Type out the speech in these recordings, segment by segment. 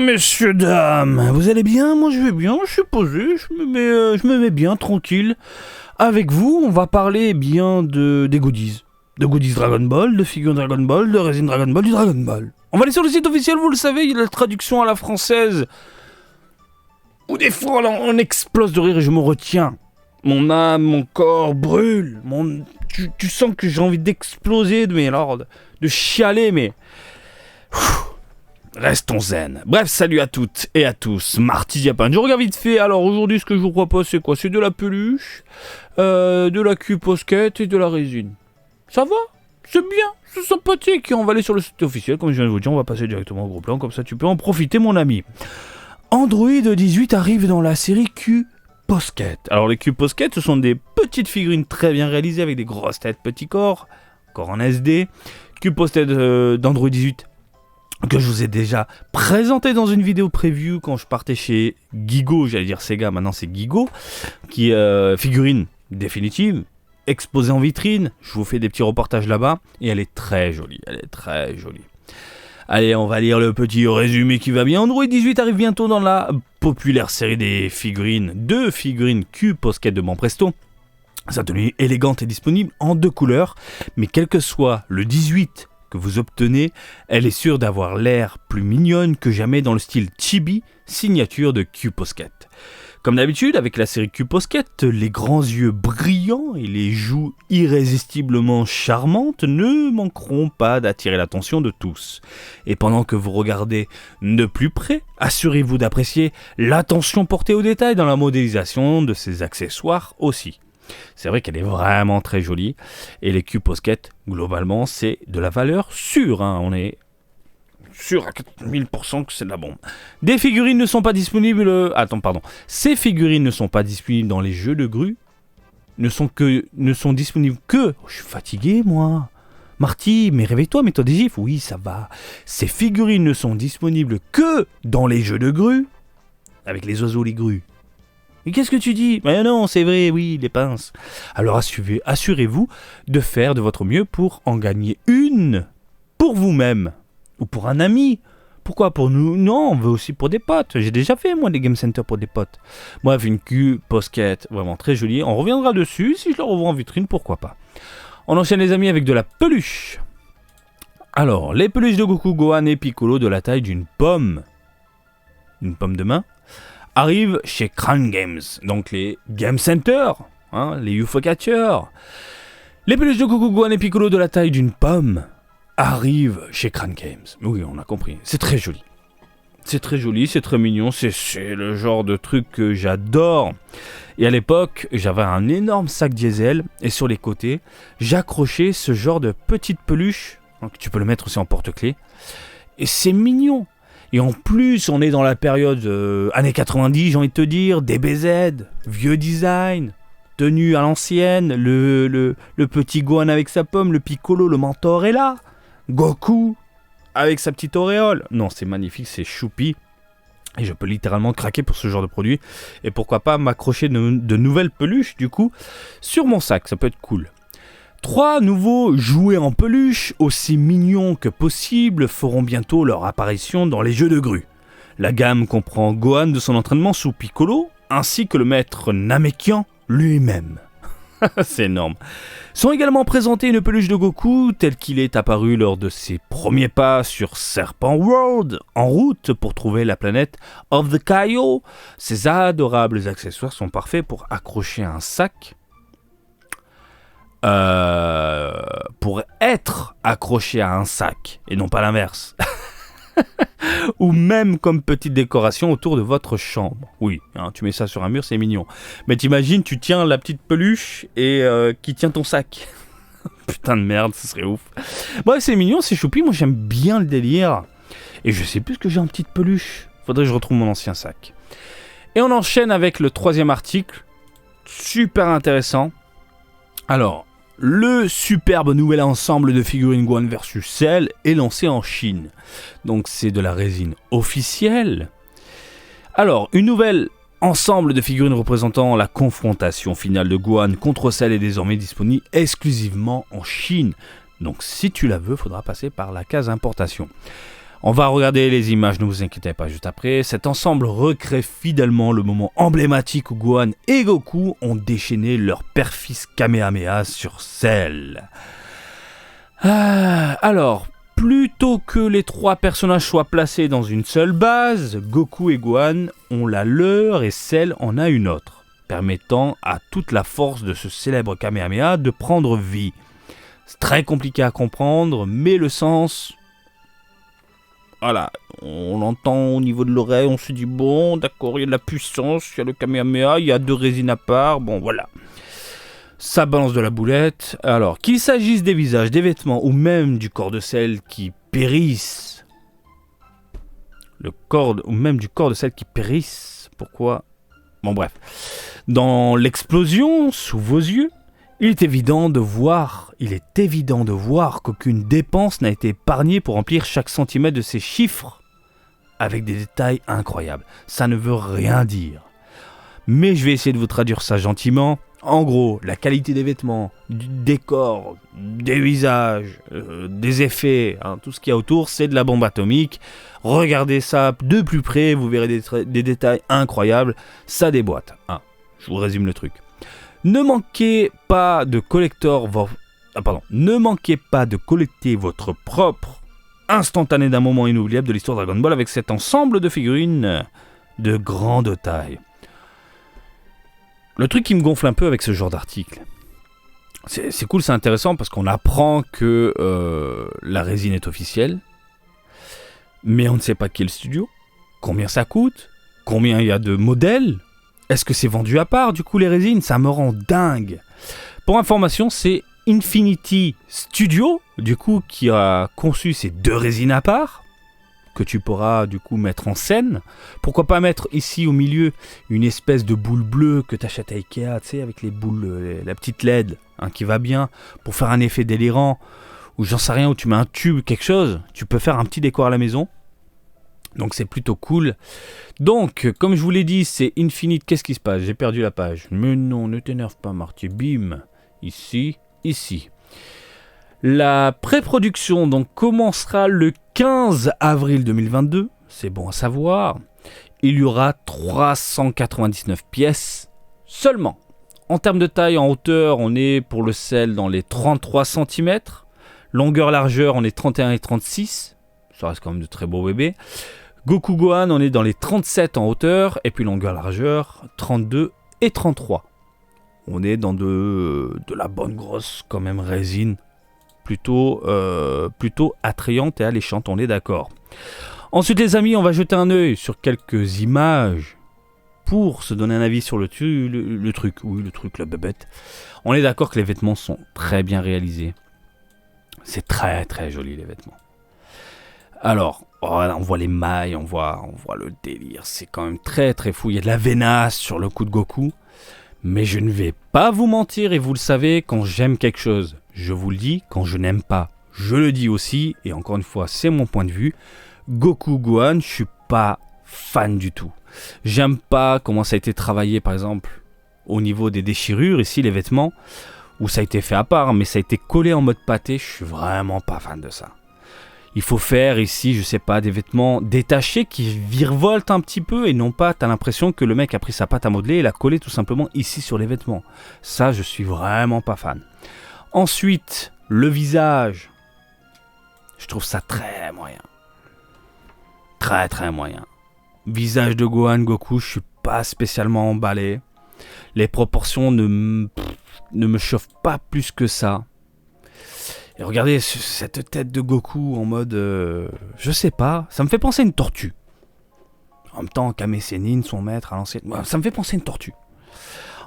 messieurs, dames, vous allez bien? Moi je vais bien, je suis posé, je me mets bien, tranquille. Avec vous, on va parler bien des goodies. De goodies Dragon Ball, de figures Dragon Ball, de résine Dragon Ball, du Dragon Ball. On va aller sur le site officiel, vous le savez, il y a la traduction à la française. Où des fois on explose de rire et je me retiens. Mon âme, mon corps brûle. Tu sens que j'ai envie d'exploser, de chialer, mais... Restons zen. Bref, salut à toutes et à tous. Marty Diapin. Je regarde vite fait. Alors aujourd'hui, ce que je vous propose, c'est quoi? C'est de la peluche, de la Q-Posket et de la résine. Ça va? C'est bien, c'est sympathique. Et on va aller sur le site officiel. Comme je viens de vous dire, on va passer directement au gros plan. Comme ça, tu peux en profiter, mon ami. Android 18 arrive dans la série Q-Posket. Alors les Q-Posket, ce sont des petites figurines très bien réalisées avec des grosses têtes, petits corps en SD. Q-Posket d'Android 18 que je vous ai déjà présenté dans une vidéo preview quand je partais chez Gigo, j'allais dire Sega, maintenant c'est Gigo, qui est figurine définitive, exposée en vitrine. Je vous fais des petits reportages là-bas et elle est très jolie, Allez, on va lire le petit résumé qui va bien. Android 18 arrive bientôt dans la populaire série des figurines, 2 figurines Q-Posket de Banpresto. Sa tenue élégante est disponible en 2 couleurs, mais quel que soit le 18 que vous obtenez, elle est sûre d'avoir l'air plus mignonne que jamais dans le style chibi, signature de Q-Posket. Comme d'habitude, avec la série Q-Posket, les grands yeux brillants et les joues irrésistiblement charmantes ne manqueront pas d'attirer l'attention de tous. Et pendant que vous regardez de plus près, assurez-vous d'apprécier l'attention portée aux détails dans la modélisation de ces accessoires aussi. C'est vrai qu'elle est vraiment très jolie. Et les Q-Posket, globalement, c'est de la valeur sûre. On est sûr à 4000% que c'est de la bombe. Des figurines ne sont pas disponibles... Ces figurines ne sont pas disponibles dans les jeux de grue. Ne sont disponibles que... Oh, je suis fatigué, moi. Marty, mais réveille-toi, mets-toi des gifs. Oui, ça va. Ces figurines ne sont disponibles que dans les jeux de grue. Avec les oiseaux, les grues. Mais qu'est-ce que tu dis? Mais non, c'est vrai, oui, les pinces. Alors assurez-vous de faire de votre mieux pour en gagner une pour vous-même ou pour un ami. Pourquoi pour nous? Non, on veut aussi pour des potes. J'ai déjà fait, moi, des Game Center pour des potes. Bref, une Q-Posket vraiment très jolie. On reviendra dessus. Si je la revois en vitrine, pourquoi pas. On enchaîne, les amis, avec de la peluche. Alors, les peluches de Goku, Gohan et Piccolo de la taille d'une pomme. Une pomme de main. Arrive chez Crown Games, donc les Game Center, les UFO Catchers. Les peluches de Goku, Gohan et Piccolo de la taille d'une pomme arrivent chez Crown Games. Oui, on a compris, c'est très joli. C'est très joli, c'est très mignon, c'est le genre de truc que j'adore. Et à l'époque, j'avais un énorme sac diesel et sur les côtés, j'accrochais ce genre de petite peluche, donc tu peux le mettre aussi en porte-clés. Et c'est mignon. Et en plus, on est dans la période années 90, j'ai envie de te dire, DBZ, vieux design, tenue à l'ancienne, le petit Gohan avec sa pomme, le Piccolo, le mentor est là, Goku avec sa petite auréole. Non, c'est magnifique, c'est choupi. Et je peux littéralement craquer pour ce genre de produit. Et pourquoi pas m'accrocher de nouvelles peluches, du coup, sur mon sac, ça peut être cool. 3 nouveaux jouets en peluche, aussi mignons que possible, feront bientôt leur apparition dans les jeux de grue. La gamme comprend Gohan de son entraînement sous Piccolo, ainsi que le maître Namekian lui-même. C'est énorme. Sont également présentés une peluche de Goku, tel qu'il est apparu lors de ses premiers pas sur Serpent World, en route pour trouver la planète of the Kaio. Ces adorables accessoires sont parfaits pour accrocher un sac, pour être accroché à un sac et non pas l'inverse. Ou même comme petite décoration autour de votre chambre. Oui, tu mets ça sur un mur, c'est mignon. Mais t'imagines, tu tiens la petite peluche et qui tient ton sac. Putain de merde, ce serait ouf. Bref, c'est mignon, c'est choupi, moi j'aime bien le délire. Et je sais plus ce que j'ai en petite peluche. Faudrait que je retrouve mon ancien sac. Et on enchaîne avec le 3e article. Super intéressant. Alors, le superbe nouvel ensemble de figurines Gohan vs Cell est lancé en Chine. Donc c'est de la résine officielle. Alors, une nouvelle ensemble de figurines représentant la confrontation finale de Gohan contre Cell est désormais disponible exclusivement en Chine. Donc si tu la veux, il faudra passer par la case importation. On va regarder les images, ne vous inquiétez pas juste après. Cet ensemble recrée fidèlement le moment emblématique où Gohan et Goku ont déchaîné leur père-fils Kamehameha sur Cell. Alors, plutôt que les trois personnages soient placés dans une seule base, Goku et Gohan ont la leur et Cell en a une autre, permettant à toute la force de ce célèbre Kamehameha de prendre vie. C'est très compliqué à comprendre, mais le sens... Voilà, on l'entend au niveau de l'oreille, on se dit bon, d'accord, il y a de la puissance, il y a le Kamehameha, il y a 2 résines à part, bon voilà. Ça balance de la boulette. Alors, qu'il s'agisse des visages, des vêtements ou même du corps de Cell qui périssent. Ou même du corps de Cell qui périssent. Pourquoi ? Bon bref. Dans l'explosion, sous vos yeux, il est évident de voir qu'aucune dépense n'a été épargnée pour remplir chaque centimètre de ces chiffres avec des détails incroyables. Ça ne veut rien dire. Mais je vais essayer de vous traduire ça gentiment. En gros, la qualité des vêtements, du décor, des visages, des effets, tout ce qu'il y a autour, c'est de la bombe atomique. Regardez ça de plus près, vous verrez des détails incroyables. Ça déboîte. Je vous résume le truc. Ne manquez pas de collecter votre propre instantané d'un moment inoubliable de l'histoire Dragon Ball avec cet ensemble de figurines de grande taille. Le truc qui me gonfle un peu avec ce genre d'article, c'est cool, c'est intéressant parce qu'on apprend que la résine est officielle, mais on ne sait pas qui est le studio, combien ça coûte, combien il y a de modèles. Est-ce que c'est vendu à part, du coup, les résines ? Ça me rend dingue. Pour information, c'est Infinity Studio, du coup, qui a conçu ces 2 résines à part, que tu pourras, du coup, mettre en scène. Pourquoi pas mettre ici, au milieu, une espèce de boule bleue que tu achètes à Ikea, tu sais, avec les boules, la petite LED, qui va bien, pour faire un effet délirant, ou j'en sais rien, où tu mets un tube, quelque chose, tu peux faire un petit décor à la maison. Donc c'est plutôt cool. Donc, comme je vous l'ai dit, c'est Infinite. Qu'est-ce qui se passe ? J'ai perdu la page. Mais non, ne t'énerve pas, Marty. Bim. Ici. La pré-production donc commencera le 15 avril 2022. C'est bon à savoir. Il y aura 399 pièces seulement. En termes de taille, en hauteur, on est pour le Cell dans les 33 cm. Longueur-largeur, on est 31 et 36. Ça reste quand même de très beaux bébés. Goku Gohan, on est dans les 37 en hauteur, et puis longueur-largeur, 32 et 33. On est dans de la bonne grosse, quand même, résine, plutôt attrayante et alléchante, on est d'accord. Ensuite, les amis, on va jeter un œil sur quelques images pour se donner un avis sur le truc, la bébête. On est d'accord que les vêtements sont très bien réalisés. C'est très très joli, les vêtements. Alors, on voit les mailles, on voit le délire, c'est quand même très très fou. Il y a de la vénasse sur le cou de Goku, mais je ne vais pas vous mentir et vous le savez, quand j'aime quelque chose, je vous le dis, quand je n'aime pas, je le dis aussi, et encore une fois, c'est mon point de vue, Goku Gohan, je suis pas fan du tout. J'aime pas comment ça a été travaillé, par exemple, au niveau des déchirures, ici les vêtements, où ça a été fait à part, mais ça a été collé en mode pâté, je suis vraiment pas fan de ça. Il faut faire ici, je sais pas, des vêtements détachés qui virevoltent un petit peu et non pas, t'as l'impression que le mec a pris sa pâte à modeler et l'a collé tout simplement ici sur les vêtements. Ça, je suis vraiment pas fan. Ensuite, le visage. Je trouve ça très moyen. Très très moyen. Visage de Gohan, Goku, je suis pas spécialement emballé. Les proportions ne me chauffent pas plus que ça. Et regardez cette tête de Goku en mode... je sais pas, ça me fait penser à une tortue. En même temps, Kame Sennin, son maître à l'ancienne... Ça me fait penser à une tortue.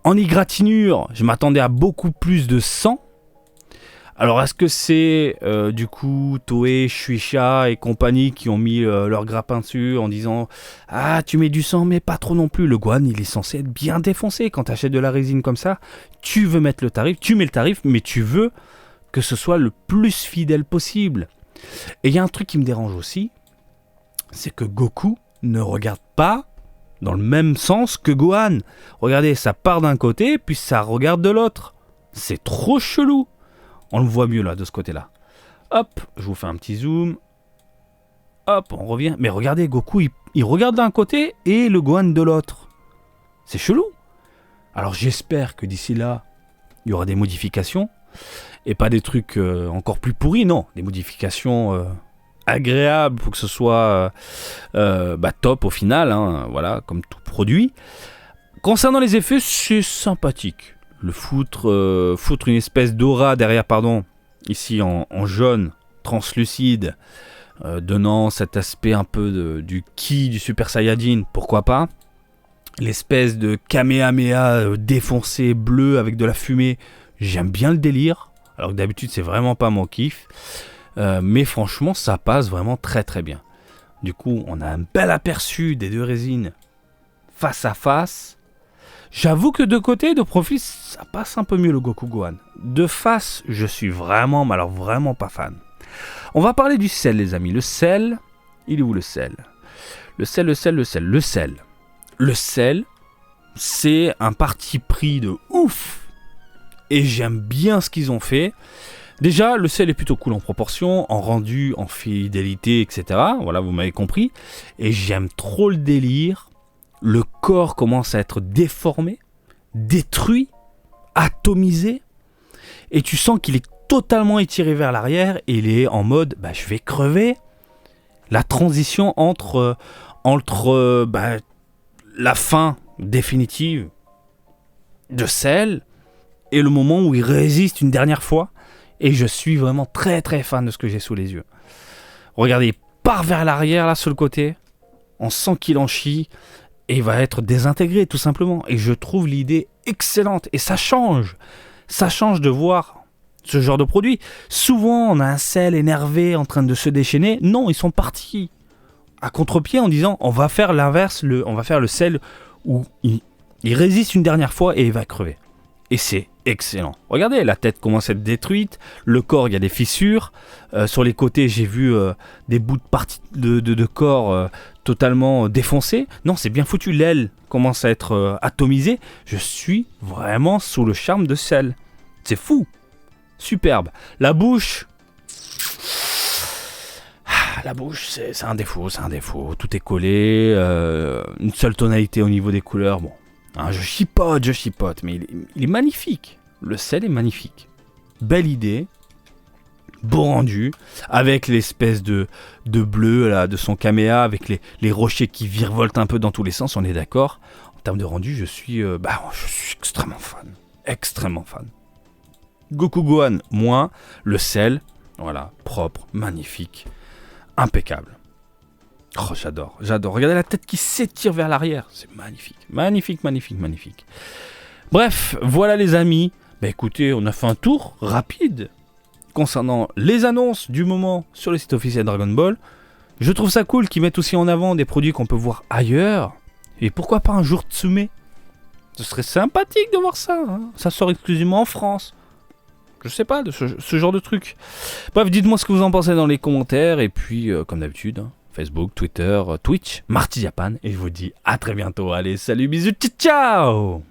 En égratignure, je m'attendais à beaucoup plus de sang. Alors, est-ce que c'est du coup Toei, Shueisha et compagnie qui ont mis leur grappin dessus en disant « Ah, tu mets du sang, mais pas trop non plus. Le Gohan, il est censé être bien défoncé. Quand tu achètes de la résine comme ça, tu veux mettre le tarif, tu mets le tarif, mais tu veux... que ce soit le plus fidèle possible. » Et il y a un truc qui me dérange aussi, c'est que Goku ne regarde pas dans le même sens que Gohan. Regardez, ça part d'un côté, puis ça regarde de l'autre. C'est trop chelou. On le voit mieux là, de ce côté-là. Hop, je vous fais un petit zoom. hop, on revient. Mais regardez, Goku, il regarde d'un côté et le Gohan de l'autre. C'est chelou. Alors j'espère que d'ici là, il y aura des modifications. Et pas des trucs encore plus pourris, non. Des modifications agréables pour que ce soit top au final, hein, voilà, comme tout produit. Concernant les effets, c'est sympathique. Le foutre une espèce d'aura derrière, ici en jaune, translucide, donnant cet aspect un peu du ki du Super Saiyajin, pourquoi pas. L'espèce de Kamehameha défoncé bleu avec de la fumée, j'aime bien le délire. Alors que d'habitude, c'est vraiment pas mon kiff. Mais franchement, ça passe vraiment très très bien. Du coup, on a un bel aperçu des deux résines face à face. J'avoue que de côté, de profil, ça passe un peu mieux le Goku Gohan. De face, je suis vraiment, mais alors vraiment pas fan. On va parler du sel, les amis. Le sel, il est où le sel ? Le sel, c'est un parti pris de ouf. Et j'aime bien ce qu'ils ont fait. Déjà, le sel est plutôt cool en proportion, en rendu, en fidélité, etc. Voilà, vous m'avez compris. Et j'aime trop le délire. Le corps commence à être déformé, détruit, atomisé. Et tu sens qu'il est totalement étiré vers l'arrière. Et il est en mode, je vais crever. La transition entre la fin définitive de Cell et le moment où il résiste une dernière fois. Et je suis vraiment très très fan de ce que j'ai sous les yeux. Regardez, il part vers l'arrière là sur le côté. On sent qu'il en chie. Et il va être désintégré tout simplement. Et je trouve l'idée excellente. Et ça change. Ça change de voir ce genre de produit. Souvent on a un Cell énervé en train de se déchaîner. Non, ils sont partis à contre-pied en disant on va faire l'inverse. On va faire le Cell où il résiste une dernière fois et il va crever. Et c'est excellent. Regardez, la tête commence à être détruite. Le corps, il y a des fissures. Sur les côtés, j'ai vu des bouts de parties de corps totalement défoncés. Non, c'est bien foutu. L'aile commence à être atomisée. Je suis vraiment sous le charme de Cell. C'est fou. Superbe. La bouche... La bouche, c'est un défaut. Tout est collé. Une seule tonalité au niveau des couleurs. Bon. Hein, je chipote, mais il est magnifique. Le Cell est magnifique. Belle idée, beau rendu, avec l'espèce de bleu là, de son caméa, avec les rochers qui virevoltent un peu dans tous les sens, on est d'accord. En termes de rendu, je suis extrêmement fan. Goku Gohan, moins, le Cell, voilà, propre, magnifique, impeccable. Oh, j'adore. Regardez la tête qui s'étire vers l'arrière. C'est magnifique. Bref, voilà les amis. Écoutez, on a fait un tour rapide concernant les annonces du moment sur le site officiel Dragon Ball. Je trouve ça cool qu'ils mettent aussi en avant des produits qu'on peut voir ailleurs. Et pourquoi pas un jour Tsume ? Ce serait sympathique de voir ça. Hein. Ça sort exclusivement en France. Je sais pas, de ce genre de truc. Bref, dites-moi ce que vous en pensez dans les commentaires. Et puis, comme d'habitude... Facebook, Twitter, Twitch, Marty Japan, et je vous dis à très bientôt. Allez, salut, bisous, ciao!